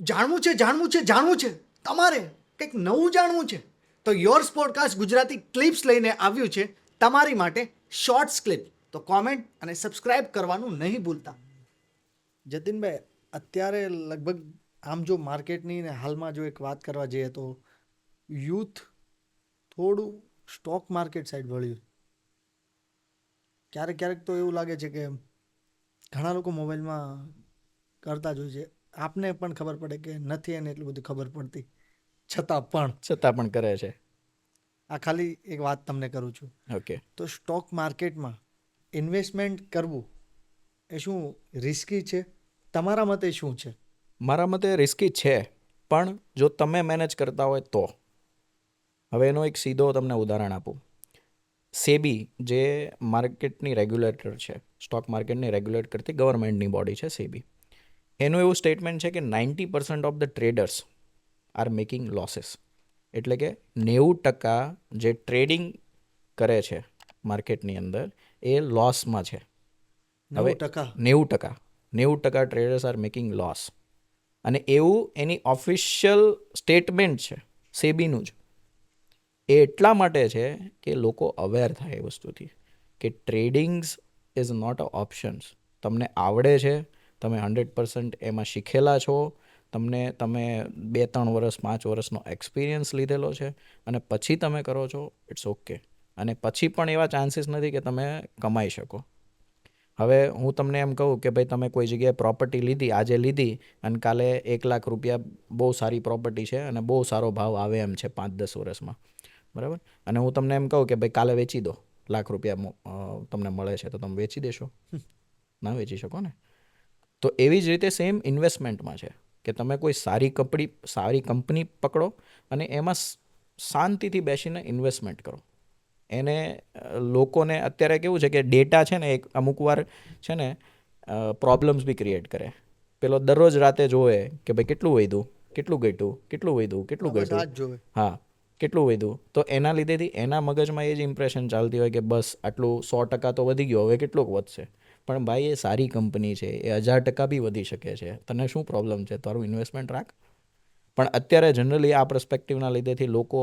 જાણવું છે તમારે કંઈક નવું જાણવું છે તો યોર્સ પોડકાસ્ટ ગુજરાતી ક્લિપ્સ લઈને આવ્યું છે તમારી માટે શોર્ટ્સ ક્લિપ. તો કોમેન્ટ અને સબસ્ક્રાઇબ કરવાનું નહીં ભૂલતા. જતીનભાઈ, અત્યારે લગભગ આમ જો માર્કેટની ને હાલમાં જો એક વાત કરવા જઈએ તો યુથ થોડું સ્ટોક માર્કેટ સાઈડ વળ્યું. ક્યારેક ક્યારેક તો એવું લાગે છે કે ઘણા લોકો મોબાઈલમાં કરતા જ હોય છે. આપને પણ ખબર પડે કે નથી એને એટલું બધું ખબર પડતી, છતાં પણ કરે છે. આ ખાલી એક વાત તમને કરું છું. ઓકે, તો સ્ટોક માર્કેટમાં ઇન્વેસ્ટમેન્ટ કરવું એ શું રિસ્કી છે? તમારા મતે શું છે? મારા મતે રિસ્કી છે, પણ જો તમે મેનેજ કરતા હોય તો. હવે એનો એક સીધો તમને ઉદાહરણ આપું. સેબી જે માર્કેટની રેગ્યુલેટર છે, સ્ટોક માર્કેટની રેગ્યુલેટ કરતી ગવર્મેન્ટની બોડી છે સેબી, એનું એવું સ્ટેટમેન્ટ છે કે 90% of the traders R making losses. એટલે કે 90% જે ટ્રેડિંગ કરે છે માર્કેટની અંદર એ લોસમાં છે. હવે 90%? 90% ટ્રેડર્સ આર મેકિંગ લોસ. અને એવું એની ઓફિશિયલ સ્ટેટમેન્ટ છે સેબીનું જ. એ એટલા માટે છે કે લોકો અવેર થાય એ વસ્તુથી કે ટ્રેડિંગ્સ ઇઝ નોટ અ ઓપ્શન્સ. તમને આવડે છે, તમે 100% એમાં શીખેલા છો, તમે 2-3 વર્ષ 5 વર્ષનો એક્સપિરિયન્સ લીધેલો છે અને પછી તમે કરો છો, ઇટ્સ ઓકે. અને પછી પણ એવા ચાન્સીસ નથી કે તમે કમાઈ શકો. હવે હું તમને એમ કહું કે ભાઈ તમે કોઈ જગ્યાએ પ્રોપર્ટી લીધી, આજે લીધી અને કાલે 1 લાખ રૂપિયા બહુ સારી પ્રોપર્ટી છે અને બહુ સારો ભાવ આવે એમ છે 5-10 વર્ષમાં, બરાબર? અને હું તમને એમ કહું કે ભાઈ કાલે વેચી દો, લાખ રૂપિયા તમને મળે છે, તો તમે વેચી દેશો? ના વેચી શકો ને. તો એવી જ રીતે સેમ ઇન્વેસ્ટમેન્ટમાં છે કે તમે કોઈ સારી કંપની પકડો અને એમાં શાંતિથી બેસીને ઇન્વેસ્ટમેન્ટ કરો. એને લોકોને અત્યારે કેવું છે કે ડેટા છે ને એક અમુક વાર છે ને પ્રોબ્લેમ્સ બી ક્રિએટ કરે. પેલો દરરોજ રાતે જોવે કે ભાઈ કેટલું વધ્યું, કેટલું ઘટ્યું, કેટલું વધ્યું, કેટલું ઘટ્યું, હા કેટલું વધ્યું. તો એના લીધેથી એના મગજમાં એ જ ઇમ્પ્રેશન ચાલતી હોય કે બસ આટલું 100% તો વધી ગયો, હવે કેટલોક વધશે. પણ ભાઈ એ સારી કંપની છે, એ 1000% બી વધી શકે છે. તને શું પ્રોબ્લેમ છે? તારું ઇન્વેસ્ટમેન્ટ રાખ. પણ અત્યારે જનરલી આ પર્સપેક્ટિવના લીધેથી લોકો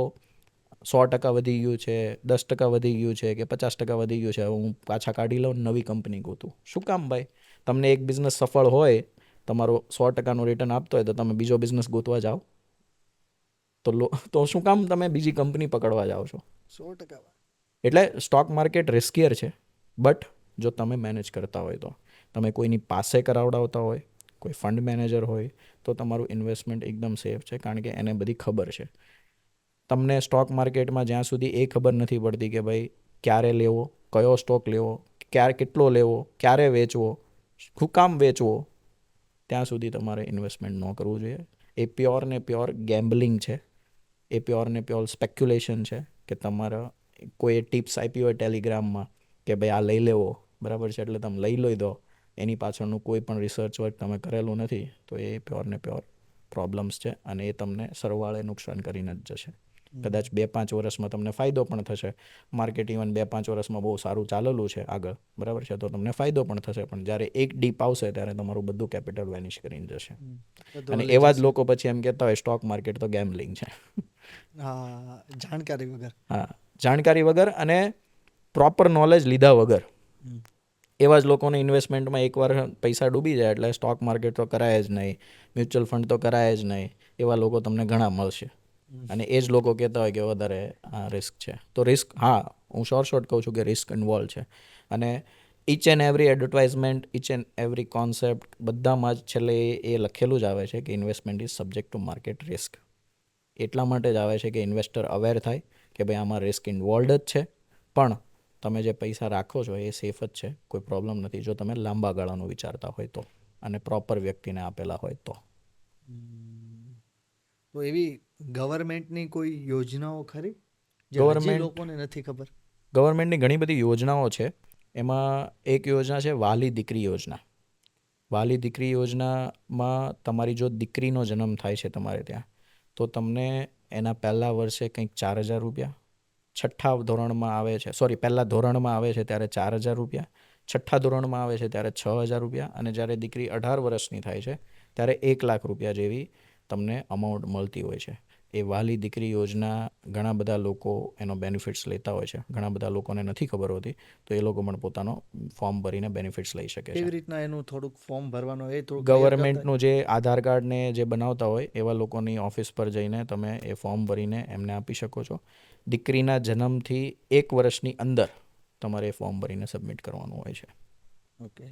100% વધી ગયું છે, 10% વધી ગયું છે કે 50% વધી ગયું છે, હું પાછા કાઢી લઉં, નવી કંપની ગોતું. શું કામ ભાઈ? તમને એક બિઝનેસ સફળ હોય, તમારો 100%નું રિટર્ન આપતો હોય, તો તમે બીજો બિઝનેસ ગોતવા જાઓ તો શું કામ તમે બીજી કંપની પકડવા જાઓ છો? 100%. એટલે સ્ટોક માર્કેટ રિસ્કિયર છે, બટ જો તમે મેનેજ કરતા હોય તો. તમે કોઈની પાસે કરાવડાવતા હોય, કોઈ ફંડ મેનેજર હોય, તો તમારું ઇન્વેસ્ટમેન્ટ એકદમ સેફ છે, કારણ કે એને બધી ખબર છે. તમને સ્ટોક માર્કેટમાં જ્યાં સુધી એ ખબર નથી પડતી કે ભાઈ ક્યારે લેવો, કયો સ્ટોક લેવો, કેટલો લેવો, ક્યારે વેચવો, શું કામ વેચવો, ત્યાં સુધી તમારે ઇન્વેસ્ટમેન્ટ ન કરવું જોઈએ. એ પ્યોર ને પ્યોર ગેમ્બલિંગ છે. એ પ્યોર ને પ્યોર સ્પેક્યુલેશન છે કે તમારા કોઈ ટિપ્સ આપી હોય ટેલિગ્રામમાં કે ભાઈ આ લઈ લેવો, બરાબર છે, એટલે તમે લઈ દો. એની પાછળનું કોઈ પણ રિસર્ચ વર્ક તમે કરેલું નથી, તો એ પ્યોર ને પ્યોર પ્રોબ્લેમ્સ છે અને એ તમને સરવાળે નુકસાન કરીને જ જશે. કદાચ 2-5 વર્ષમાં તમને ફાયદો પણ થશે. માર્કેટ ઇવન 2-5 વર્ષમાં બહુ સારું ચાલેલું છે આગળ, બરાબર છે, તો તમને ફાયદો પણ થશે. પણ જ્યારે એક ડીપ આવશે ત્યારે તમારું બધું કેપિટલ વેનિશ કરીને જશે. અને એવા જ લોકો પછી એમ કહેતા હોય સ્ટોક માર્કેટ તો ગેમ્બલિંગ છે. હા, જાણકારી વગર. હા, જાણકારી વગર અને પ્રોપર નોલેજ લીધા વગર. એવા જ લોકોને ઇન્વેસ્ટમેન્ટમાં એકવાર પૈસા ડૂબી જાય એટલે સ્ટોક માર્કેટ તો કરાય જ નહીં, મ્યુચ્યુઅલ ફંડ તો કરાય જ નહીં. એવા લોકો તમને ઘણા મળશે. અને એ જ લોકો કહેતા હોય કે વધારે રિસ્ક છે. તો રિસ્ક, હા, હું શોર્ટ કહું છું કે રિસ્ક ઇન્વોલ્વ છે. અને each and every advertisement, each and every concept, બધામાં જ છેલ્લે એ લખેલું જ આવે છે કે investment is subject to market risk. એટલા માટે જ આવે છે કે ઇન્વેસ્ટર અવેર થાય કે ભાઈ આમાં રિસ્ક ઇન્વોલ્વ જ છે, પણ તમે જે પૈસા રાખો છો એ સેફ જ છે, કોઈ પ્રોબ્લેમ નથી, જો તમે લાંબા ગાળાનું વિચારતા હોય તો અને પ્રોપર વ્યક્તિને આપેલા હોય તો. તો એવી ગવર્મેન્ટની કોઈ યોજનાઓ ખરી જે હજી લોકોને નથી ખબર? ગવર્મેન્ટની ઘણી બધી યોજનાઓ છે. એમાં એક યોજના છે વહાલી દીકરી યોજના. વહાલી દીકરી યોજનામાં તમારી જો દીકરીનો જન્મ થાય છે તમારે ત્યાં, તો તમને એના પહેલા વર્ષે કંઈક 4,000 રૂપિયા, છઠ્ઠા ધોરણમાં આવે છે, પહેલા ધોરણમાં આવે છે ત્યારે 4,000 રૂપિયા, છઠ્ઠા ધોરણમાં આવે છે ત્યારે 6,000 રૂપિયા, અને જ્યારે દીકરી 18 વર્ષની થાય છે ત્યારે 1 લાખ રૂપિયા જેવી તમને અમાઉન્ટ મળતી હોય છે. એ વાલી દીકરી યોજના ઘણા બધા લોકો એનો બેનિફિટ્સ લેતા હોય છે. ઘણા બધા લોકોને નથી ખબર હોતી, તો એ લોકો પણ પોતાનો ફોર્મ ભરીને બેનિફિટ્સ લઈ શકે છે. કેવી રીતના એનું થોડુંક ફોર્મ ભરવાનું એ થોડુંક clear કરતા. ગવર્મેન્ટનું જે આધાર કાર્ડને જે બનાવતા હોય એવા લોકોની ઓફિસ પર જઈને તમે એ ફોર્મ ભરીને એમને આપી શકો છો. દીકરીના જન્મથી 1 વર્ષની અંદર તમારે એ ફોર્મ ભરીને સબમિટ કરવાનું હોય છે. ઓકે.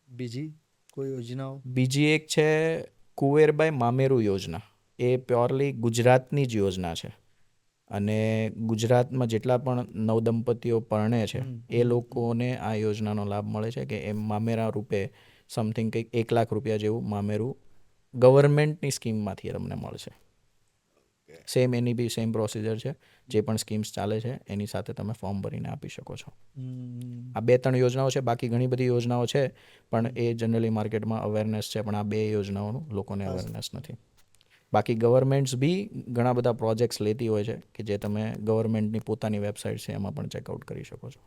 બીજી કોઈ યોજનાઓ? બીજી એક છે કુવેરબાઈ મામેરુ યોજના. એ પ્યોરલી ગુજરાતની જ યોજના છે અને ગુજરાતમાં જેટલા પણ નવદંપતીઓ પરણે છે એ લોકોને આ યોજનાનો લાભ મળે છે કે એમ મામેરા રૂપે સમથિંગ કંઈક 1 લાખ રૂપિયા જેવું મામેરું ગવર્મેન્ટની સ્કીમમાંથી તમને મળશે. સેમ એની બી સેમ પ્રોસિજર છે. જે પણ સ્કીમ્સ ચાલે છે એની સાથે તમે ફોર્મ ભરીને આપી શકો છો. આ 2-3 યોજનાઓ છે. બાકી ઘણી બધી યોજનાઓ છે પણ એ જનરલી માર્કેટમાં અવેરનેસ છે, પણ આ 2 યોજનાઓનું લોકોને અવેરનેસ નથી. બાકી ગવર્મેન્ટ્સ બી ઘણા બધા પ્રોજેક્ટ્સ લેતી હોય છે કે જે તમે ગવર્મેન્ટની પોતાની વેબસાઇટ છે એમાં પણ ચેકઆઉટ કરી શકો છો.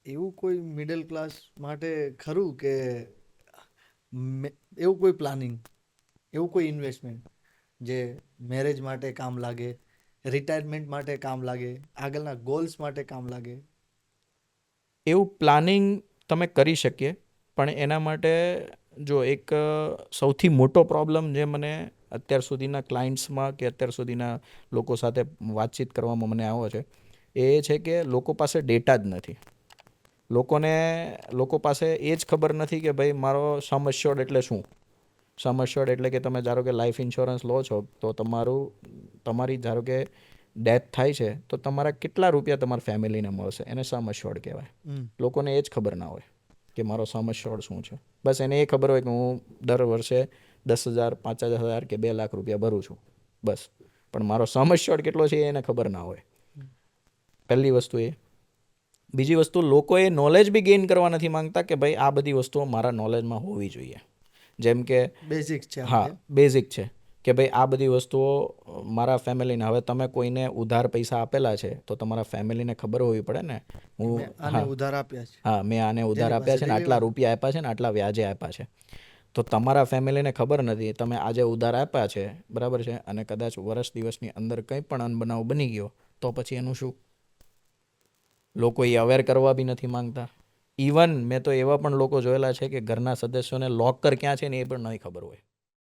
એવું કોઈ મિડલ ક્લાસ માટે ખરું કે એવું કોઈ પ્લાનિંગ, એવું કોઈ ઇન્વેસ્ટમેન્ટ જે મેરેજ માટે કામ લાગે, રિટાયરમેન્ટ માટે કામ લાગે, આગળના ગોલ્સ માટે કામ લાગે? એવું પ્લાનિંગ તમે કરી શકીએ, પણ એના માટે જો એક સૌથી મોટો પ્રોબ્લેમ જે મને અત્યાર સુધીના ક્લાયન્ટ્સમાં કે અત્યાર સુધીના લોકો સાથે વાતચીત કરવામાં મને આવ્યો છે એ છે કે લોકો પાસે ડેટા જ નથી. લોકો પાસે એ જ ખબર નથી કે ભાઈ મારો સમ અશ્યોર્ડ એટલે શું. સમ અશ્યોર્ડ એટલે કે તમે ધારો કે લાઈફ ઇન્સ્યોરન્સ લો છો તો તમારી ધારો કે ડેથ થાય છે તો તમારા કેટલા રૂપિયા તમારા ફેમિલીને મળશે, એને સમ અશ્યોર્ડ કહેવાય. લોકોને એ જ ખબર ના હોય કે મારો સમ અશ્યોર્ડ શું છે. બસ એને એ ખબર હોય કે હું દર વર્ષે 10,000, 5,000 કે 2 લાખ રૂપિયા ભરું છું, બસ. પણ મારો સમ અશ્યોર્ડ કેટલો છે એને ખબર ના હોય. પહેલી વસ્તુ એ. બીજી વસ્તુ, લોકોએ નોલેજ બી ગેઇન કરવા નથી માંગતા કે ભાઈ આ બધી વસ્તુઓ મારા નોલેજમાં હોવી જોઈએ. જેમ કે બેઝિક છે. હા, બેઝિક છે કે ભાઈ આ બધી વસ્તુઓ મારા ફેમિલીને, હવે તમે કોઈને ઉધાર પૈસા આપેલા છે તો તમારા ફેમિલીને ખબર હોવી પડે ને. આને ઉધાર આપ્યા છે. હા, મેં આને ઉધાર આપ્યા છે ને આટલા રૂપિયા આપ્યા છે ને આટલા વ્યાજે આપ્યા છે. તો તમારા ફેમિલીને ખબર નથી. તમે આજે ઉધાર આપ્યા છે, બરાબર છે, અને કદાચ વર્ષ દિવસની અંદર કંઈ પણ અનબનાવ બની ગયો તો પછી એનું શું? લોકો એ અવેર કરવા બી નથી માંગતા. ઇવન મેં તો એવા પણ લોકો જોયેલા છે કે ઘરના સદસ્યોને લોકર ક્યાં છે ને એ પણ નહીં ખબર હોય.